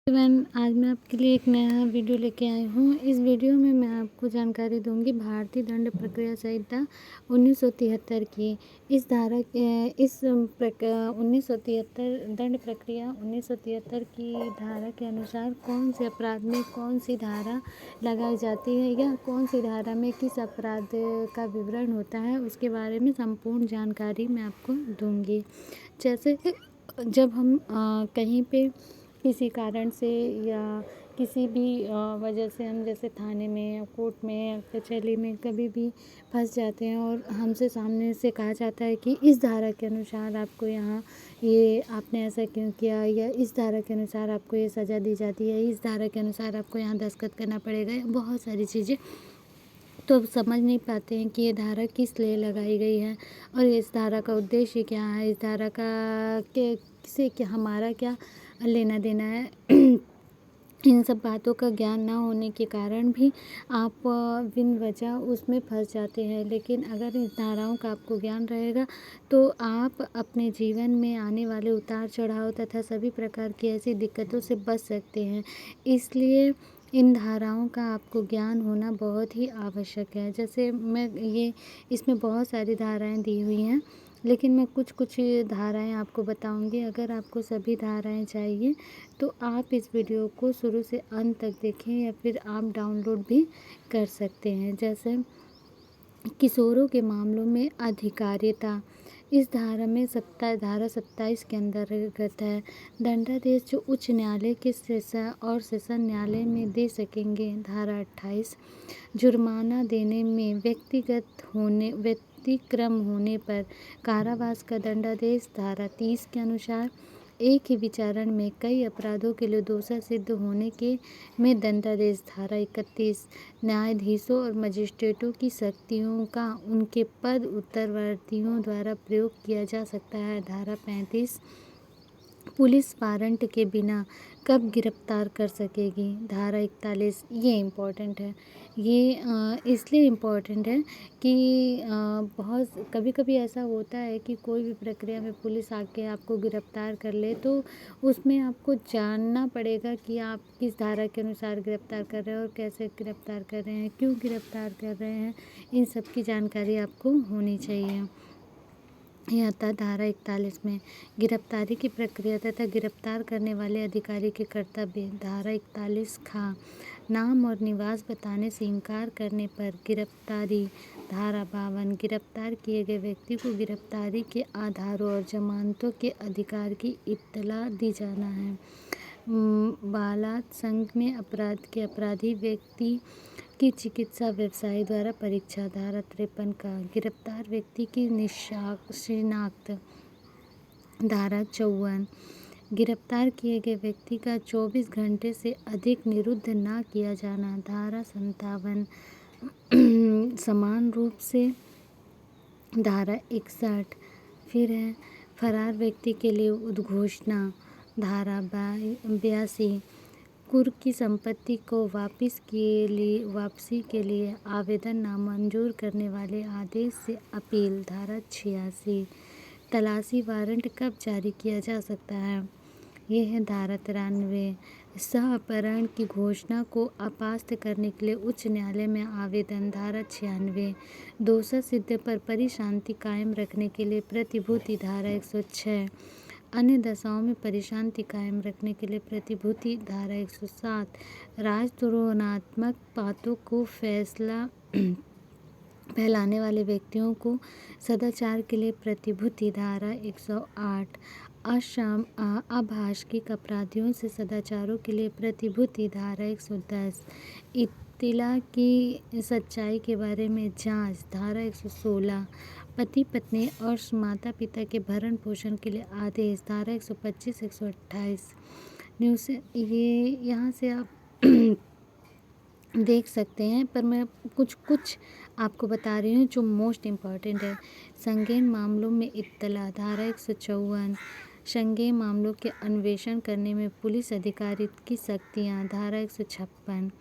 Everyone, आज मैं आपके लिए एक नया वीडियो लेके आई हूँ। इस वीडियो में मैं आपको जानकारी दूंगी भारतीय दंड प्रक्रिया संहिता 1973 की। इस धारा इस 1973 दंड प्रक्रिया 1973 की धारा के अनुसार कौन से अपराध में कौन सी धारा लगाई जाती है या कौन सी धारा में किस अपराध का विवरण होता है, उसके बारे में संपूर्ण जानकारी मैं आपको दूंगी। जैसे जब हम कहीं पे किसी कारण से या किसी भी वजह से हम जैसे थाने में या कोर्ट में या कचहरी में कभी भी फंस जाते हैं और हमसे सामने से कहा जाता है कि इस धारा के अनुसार आपको यहाँ ये आपने ऐसा क्यों किया, या इस धारा के अनुसार आपको ये सज़ा दी जाती है, इस धारा के अनुसार आपको यहाँ दस्तखत करना पड़ेगा, बहुत सारी चीज़ें। तो अब समझ नहीं पाते हैं कि ये धारा किस लिए लगाई गई है और इस धारा का उद्देश्य क्या है, इस धारा का से क्या हमारा क्या लेना देना है। इन सब बातों का ज्ञान ना होने के कारण भी आप बिन वजह उसमें फंस जाते हैं। लेकिन अगर इस धाराओं का आपको ज्ञान रहेगा तो आप अपने जीवन में आने वाले उतार चढ़ाव तथा सभी प्रकार की ऐसी दिक्कतों से बच सकते हैं। इसलिए इन धाराओं का आपको ज्ञान होना बहुत ही आवश्यक है। जैसे इसमें बहुत सारी धाराएं दी हुई हैं, लेकिन मैं कुछ धाराएं आपको बताऊंगी। अगर आपको सभी धाराएं चाहिए तो आप इस वीडियो को शुरू से अंत तक देखें या फिर आप डाउनलोड भी कर सकते हैं। जैसे किशोरों के मामलों में अधिकारिता, इस धारा में धारा 27 के अंतर्गत है। दंडादेश जो उच्च न्यायालय के सेशन न्यायालय में दे सकेंगे। धारा 28 जुर्माना देने में व्यतिक्रम होने पर कारावास का दंडादेश। धारा 30 के अनुसार एक ही विचारण में कई अपराधों के लिए दोषी सिद्ध होने के में दंडादेश। धारा 31 न्यायाधीशों और मजिस्ट्रेटों की शक्तियों का उनके पद उत्तरवर्तियों द्वारा प्रयोग किया जा सकता है। धारा 35 पुलिस वारंट के बिना कब गिरफ्तार कर सकेगी। धारा 41 ये इम्पोर्टेंट है। ये इसलिए इम्पोर्टेंट है कि बहुत कभी ऐसा होता है कि कोई भी प्रक्रिया में पुलिस आके आपको गिरफ्तार कर ले, तो उसमें आपको जानना पड़ेगा कि आप किस धारा के अनुसार गिरफ्तार कर रहे हैं और कैसे गिरफ्तार कर रहे हैं, क्यों गिरफ्तार कर रहे हैं। इन सब की जानकारी आपको होनी चाहिए। यह था धारा 41 में गिरफ्तारी की प्रक्रिया तथा गिरफ्तार करने वाले अधिकारी के कर्तव्य। धारा 41 खा नाम और निवास बताने से इनकार करने पर गिरफ्तारी। धारा 52 गिरफ्तार किए गए व्यक्ति को गिरफ्तारी के आधारों और जमानतों के अधिकार की इत्तला दी जाना है। बालात संघ में अपराध के अपराधी व्यक्ति की चिकित्सा व्यवसायी द्वारा परीक्षा। धारा 53 का गिरफ्तार व्यक्ति की शिनाख्त। धारा 54 गिरफ्तार किए गए व्यक्ति का 24 घंटे से अधिक निरुद्ध ना किया जाना। धारा 57 समान रूप से। धारा 61 फिर है फरार व्यक्ति के लिए उद्घोषणा। धारा 82 कुर्क की संपत्ति को वापसी के लिए आवेदन नामंजूर करने वाले आदेश से अपील। धारा 86 तलाशी वारंट कब जारी किया जा सकता है। यह है धारा 93 सह अपहरण की घोषणा को अपास्त करने के लिए उच्च न्यायालय में आवेदन। धारा 96 दोषा सिद्ध पर परिशांति कायम रखने के लिए प्रतिभूति। धारा 106 अन्य दशाओं में परिशांति कायम रखने के लिए प्रतिभूति। धारा 107 राजद्रोहात्मक बातों को फैलाने वाले व्यक्तियों को सदाचार के लिए प्रतिभूति। धारा 108 अभाषिक अपराधियों से सदाचारों के लिए प्रतिभूति। धारा 110 इत्तिला की सच्चाई के बारे में जांच। धारा 116 पति पत्नी और माता पिता के भरण पोषण के लिए आदेश। धारा 125 128 न्यूज़ ये यहाँ से आप देख सकते हैं, पर मैं कुछ आपको बता रही हूँ जो मोस्ट इम्पॉर्टेंट है। संज्ञेय मामलों में इत्तला। धारा 154 संज्ञेय मामलों के अन्वेषण करने में पुलिस अधिकारी की शक्तियाँ। धारा 156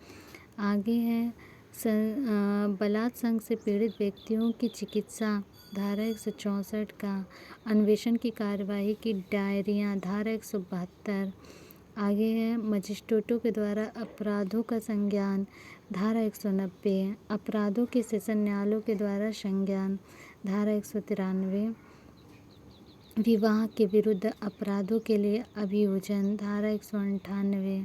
आगे है बलात्संग से पीड़ित व्यक्तियों की चिकित्सा। धारा 164 का अन्वेषण की कार्यवाही की डायरियाँ। धारा 172 आगे है मजिस्ट्रेटों के द्वारा अपराधों का संज्ञान, धारा 190। अपराधों के सेशन न्यायालयों के द्वारा संज्ञान, धारा 193। विवाह के विरुद्ध अपराधों के लिए अभियोजन, धारा 198।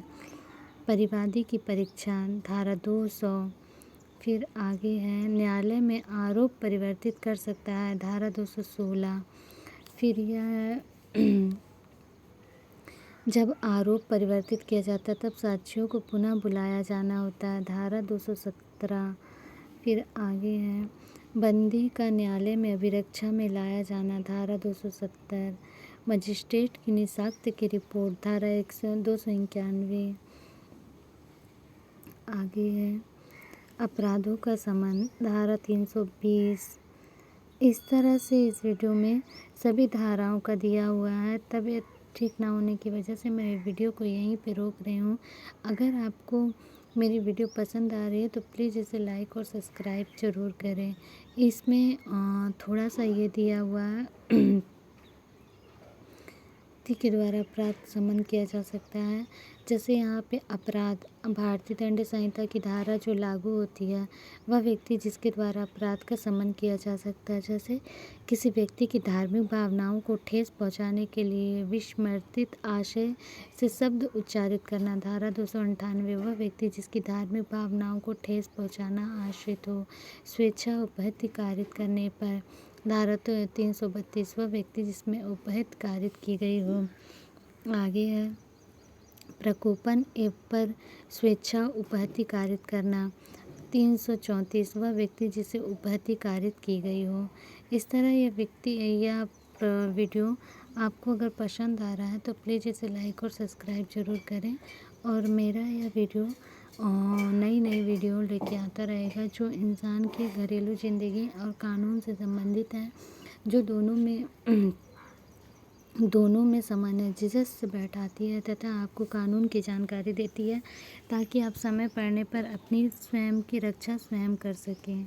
परिवादी की परीक्षा, धारा 200। फिर आगे है न्यायालय में आरोप परिवर्तित कर सकता है, धारा 216। फिर यह जब आरोप परिवर्तित किया जाता है तब साक्षियों को पुनः बुलाया जाना होता है, धारा 217। फिर आगे है बंदी का न्यायालय में अभिरक्षा में लाया जाना, धारा 270। मजिस्ट्रेट की निशाक्त की रिपोर्ट, धारा 291। आगे है अपराधों का समन, धारा 320। इस तरह से इस वीडियो में सभी धाराओं का दिया हुआ है। तबीयत ठीक ना होने की वजह से मैं वीडियो को यहीं पे रोक रही हूँ। अगर आपको मेरी वीडियो पसंद आ रही है तो प्लीज़ इसे लाइक और सब्सक्राइब ज़रूर करें। इसमें थोड़ा सा ये दिया हुआ है के द्वारा अपराध समन किया जा सकता है। जैसे यहाँ पे अपराध भारतीय दंड संहिता की धारा जो लागू होती है वह व्यक्ति जिसके द्वारा अपराध का समन किया जा सकता है। जैसे किसी व्यक्ति की धार्मिक भावनाओं को ठेस पहुँचाने के लिए विस्मृतित आशय से शब्द उच्चारित करना, धारा 298। वह व्यक्ति जिसकी धार्मिक भावनाओं को ठेस पहुँचाना आश्रित हो, स्वेच्छा उपहत्य कारित करने पर, धारा 332। वह व्यक्ति जिसमें उपहित कारित की गई हो। आगे है प्रकोपन एवं पर स्वेच्छा उपहति कारित करना, 334। वह व्यक्ति जिसे उपहति कारित की गई हो। इस तरह यह वीडियो आपको अगर पसंद आ रहा है तो प्लीज़ इसे लाइक और सब्सक्राइब ज़रूर करें। और मेरा यह वीडियो नई वीडियो लेके आता रहेगा जो इंसान की घरेलू ज़िंदगी और कानून से संबंधित है, जो दोनों में सामंजस्य बैठाती है तथा आपको कानून की जानकारी देती है ताकि आप समय पड़ने पर अपनी स्वयं की रक्षा स्वयं कर सकें।